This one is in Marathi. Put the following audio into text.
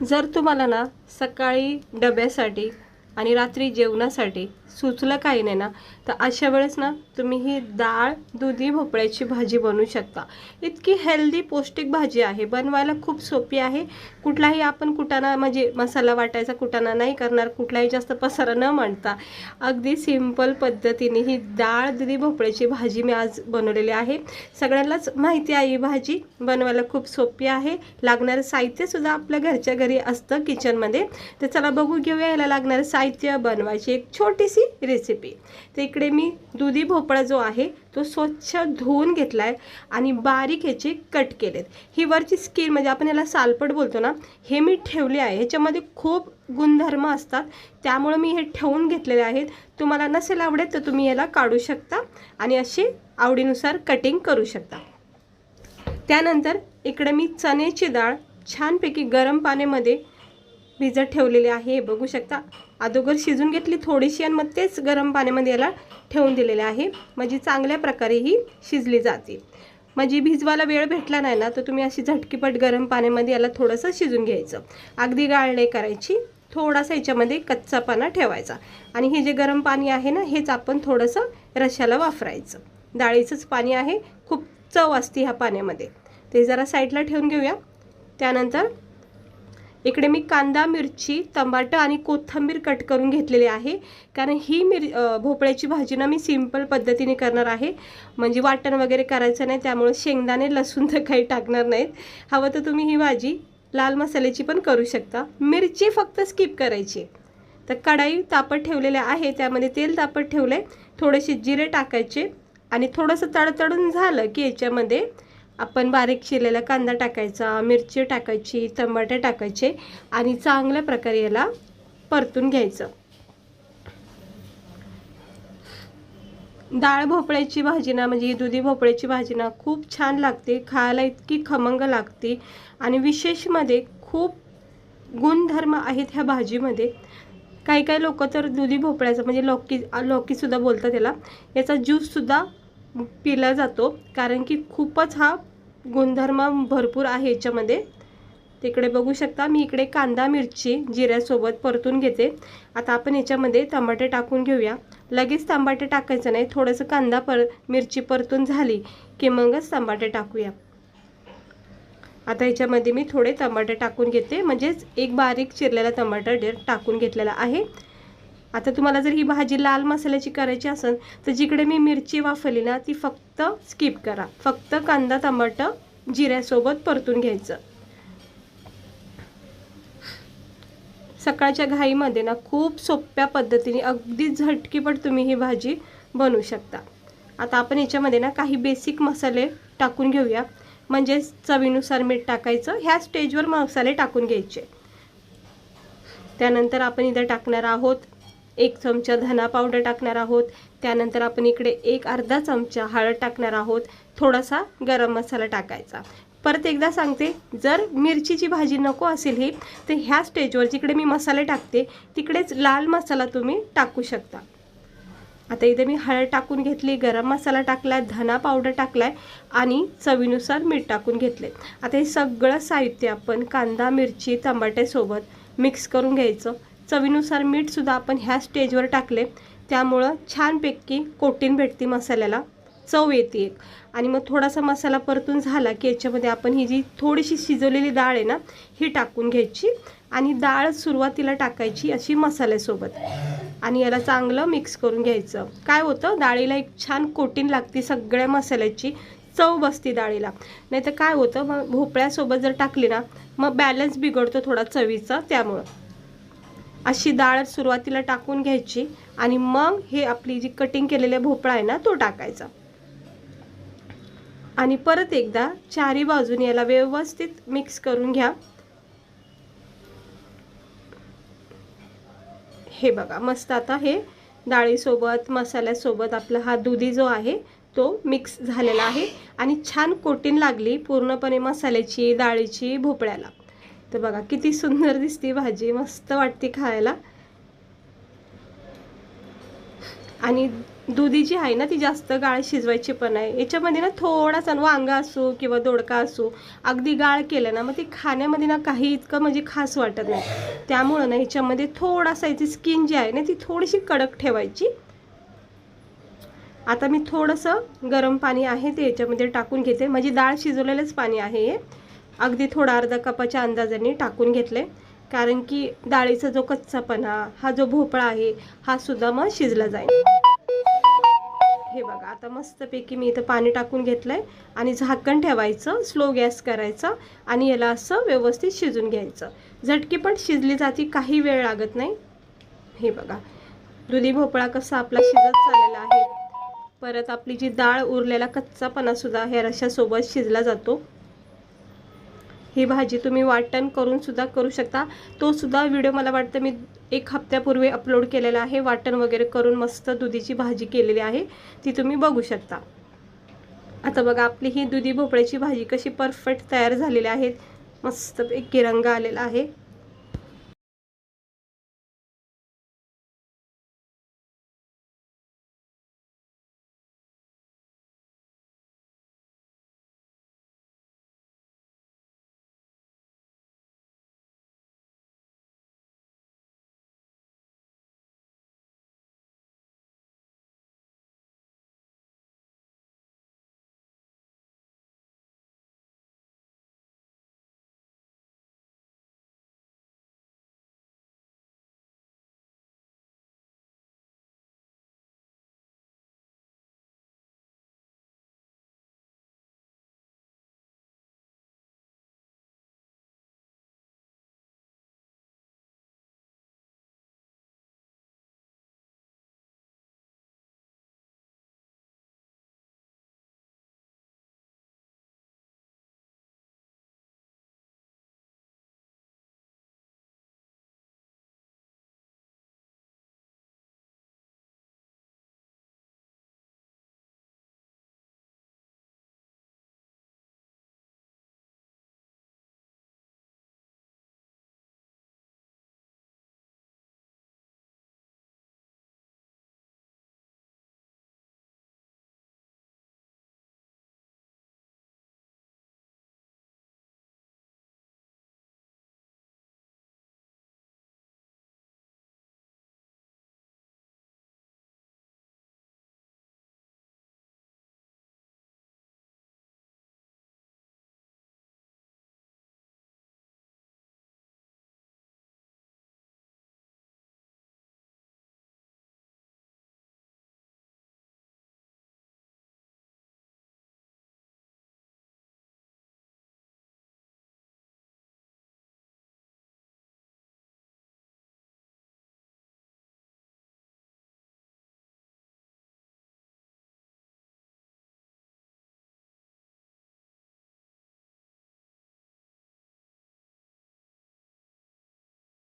जर तुम्हाला ना सकाळी डब्यासाठी आणि रात्री जेवणासाठी सुचलं काही नाही ना, तर अशा वेळेस ना तुम्ही ही डाळ दुधी भोपळ्याची भाजी बनवू शकता। इतकी हेल्दी पौष्टिक भाजी आहे, बनवायला खूप सोपी आहे। कुठलाही आपण कुटाणा म्हणजे मसाला वाटायचा कुटाणा नाही करणार, कुठलाही जास्त पसारा न मांडता अगदी सिंपल पद्धतीने ही डाळ दुधी भोपळ्याची भाजी मी आज बनवलेली आहे। सगळ्यांनाच माहिती आहे ही भाजी बनवायला खूप सोपी आहे। लागणारे साहित्य सुद्धा आपल्या घरच्या घरी असतं किचनमध्ये। तर चला बघू घेऊया याला लागणारे साहित्य, बनवायची एक छोटीशी रेसिपी। तर इकडे मी दुधी भोपळा जो आहे तो स्वच्छ धुवून घेतलाय आणि बारीक याचे कट केलेत। ही वरची स्किन म्हणजे आपण याला सालपट बोलतो ना, हे मी ठेवले आहे। ह्याच्यामध्ये खूप गुणधर्म असतात, त्यामुळे मी हे ठेवून घेतलेले आहेत। तुम्हाला नसेल आवडत तर तुम्ही याला काढू शकता आणि असे आवडीनुसार कटिंग करू शकता। त्यानंतर इकडे मी चण्याची डाळ छानपैकी गरम पाण्यामध्ये भिजत ठेवलेली आहे, बघू शकता। अगोदर शिजून घेतली थोडीशी आणि मग तेच गरम पाण्यामध्ये याला ठेवून दिलेले आहे, म्हणजे चांगल्या प्रकारे ही शिजली जाते। म्हणजे भिजवायला वेळ भेटला नाही ना तर तुम्ही अशी झटकीपट गरम पाण्यामध्ये याला थोडंसं शिजून घ्यायचं, अगदी गाळ नाही करायची, थोडासा याच्यामध्ये कच्चापणा ठेवायचा। आणि हे जे गरम पाणी आहे ना हेच आपण थोडंसं रश्याला वापरायचं, डाळीचंच पाणी आहे, खूप चव असते ह्या पाण्यामध्ये। ते जरा साईडला ठेवून घेऊया। त्यानंतर इकडे मी कांदा, मिरची, टमाटर आणि कोथिंबीर कट करून घेतलेली आहे, कारण ही भोपळ्याची भाजी ना मी सिंपल पद्धतीने करणार आहे, म्हणजे वाटण वगैरे करायचं नाही, त्यामुळे शेंगदाणे लसूण तर काही टाकणार नाहीत। हवं तर तुम्ही ही भाजी लाल मसाल्याची पण करू शकता, मिरची फक्त स्किप करायची। तर कढाई तापत ठेवलेले आहे, त्यामध्ये तेल तापत ठेवले, थोडेसे जिरे टाकायचे आणि थोडंसं तडतडून झालं की याच्यामध्ये आपण बारीक चिरलेला कांदा टाकायचा, मिरची टाकायची, टमाटर टाकायचे आणि चांगल्या प्रकारे याला परतून घ्यायचं। डाळ भोपळ्याची भाजी ना म्हणजे दुधी भोपळ्याची भाजी ना खूप छान लागते, खायला इतकी खमंग लागते आणि विशेषमध्ये खूप गुणधर्म आहेत ह्या भाजीमध्ये। काही काही लोक तर दुधी भोपळ्याचं म्हणजे लौकी सुद्धा बोलतात त्याला, याचा ज्यूस सुद्धा पिला जातो, कारण की खूपच हा गुणधर्म भरपूर आहे याच्यामध्ये। तिकडे बघू शकता मी इकडे कांदा मिरची जिऱ्यासोबत परतून घेते। आता आपण याच्यामध्ये टमाटे टाकून घेऊया, लगेच टमाटे टाकायचं नाही, थोडंसं कांदा मिरची परतून झाली की मगच टमाटे टाकूया। आता याच्यामध्ये मी थोडे टमाटे टाकून घेते, म्हणजेच एक बारीक चिरलेला टमाटर टाकून घेतलेला आहे। आता तुम्हाला जर ही भाजी लाल मसाल्याची करायची असेल तर जिकडे मी मिरची वापरली ना ती फक्त स्किप करा, फक्त कांदा टमाटर जिऱ्यासोबत परतून घ्यायचं। सकाळच्या घाईमध्ये ना खूप सोप्या पद्धतीने अगदी झटकीपट तुम्ही ही भाजी बनवू शकता। आता आपण याच्यामध्ये ना काही बेसिक मसाले टाकून घेऊया, म्हणजे चवीनुसार मीठ टाकायचं, ह्या स्टेजवर मसाले टाकून घ्यायचे। त्यानंतर आपण इथे टाकणार आहोत 1 चमचा धना पावडर टाकणार आहोत। त्यानंतर आपण इकडे अर्धा चमचा हळद टाकणार आहोत, थोडासा गरम मसाला टाकायचा। परत एकदा सांगते, जर मिरचीची भाजी नको असेल ही तर ह्या स्टेजवर जिकडे मी मसाले टाकते तिकडेच लाल मसाला तुम्ही टाकू शकता। आता इथे मी हळद टाकून घेतली, गरम मसाला टाकलाय, धना पावडर टाकलाय आणि चवीनुसार मीठ टाकून घेतले। आता हे सगळं साहित्य आपण कांदा मिरची टमाट्यासोबत मिक्स करून घ्यायचं। चवीनुसार मीठ सुद्धा आपण ह्या स्टेजवर टाकले, त्यामुळं छानपैकी कोटिंग भेटते मसाल्याला, चव येते एक। आणि मग थोडासा मसाला परतून झाला की याच्यामध्ये आपण ही जी थोडीशी शिजवलेली डाळ आहे ना ही टाकून घ्यायची आणि डाळ सुरुवातीला टाकायची अशी मसाल्यासोबत आणि याला चांगलं मिक्स करून घ्यायचं। काय होतं, डाळीला एक छान कोटिंग लागते, सगळ्या मसाल्याची चव बसते डाळीला। नाही तर काय होतं, मग भोपळ्यासोबत जर टाकली ना मग बॅलन्स बिघडतो थोडा चवीचा, त्यामुळं अशी डाळ सुरुवातीला टाकून घ्यायची आणि मग हे आपली जी कटिंग केलेला भोपळा आहे ना तो टाकायचा आणि परत एकदा चारी बाजूने याला व्यवस्थित मिक्स करून घ्या। हे बघा मस्त आता हे डाळीसोबत मसाल्यासोबत आपला हा दुधी जो आहे तो मिक्स झालेला आहे आणि छान कोटिंग लागली पूर्णपणे मसाल्याची डाळीची भोपळ्याला। तर बघा किती सुंदर दिसते भाजी, मस्त वाटते खायला। आणि दुधी जी आहे ना ती जास्त गाळ शिजवायची पण आहे. याच्यामध्ये ना थोडासा वांगा असो किंवा दोडका असो अगदी गाळ केलं ना मग ते खाण्यामध्ये ना काही इतकं म्हणजे खास वाटत नाही. त्यामुळं ना ह्याच्यामध्ये थोडासा याची स्किन जी आहे ना ती थोडीशी कडक ठेवायची. आता मी थोडंसं गरम पाणी आहे ते याच्यामध्ये टाकून घेते. म्हणजे डाळ शिजवलेलंच पाणी आहे हे. अगदी थोडा अर्धा कपाच्या अंदाजाने टाकून घेतले, कारण की डाळीचा जो कच्चापणा हा जो भोपळा आहे हा सुद्धा मग शिजला जाईल. हे बघा आता मस्तपैकी मी इथं पाणी टाकून घेतलंय आणि झाकण ठेवायचं, स्लो गॅस करायचा आणि याला असं व्यवस्थित शिजून घ्यायचं. झटकीपट शिजली जाती, काही वेळ लागत नाही. हे बघा दुधी भोपळा कसा आपला शिजत चाललेला आहे. परत आपली जी डाळ उरलेला कच्चापणा सुद्धा ह्या रश्श्यासोबत शिजला जातो. ही भाजी तुम्ही वाटण करून सुद्धा करू शकता. तो सुद्धा व्हिडिओ मला वाटतं मी 1 हप्त्यापूर्वी अपलोड केलेला आहे. वाटण वगैरे करून मस्त दुधीची भाजी केलेली आहे, ती तुम्ही बघू शकता. आता बघा आपली ही दुधी भोपळ्याची भाजी कशी परफेक्ट तयार झालेली आहे. मस्तपैकी रंग आलेला आहे.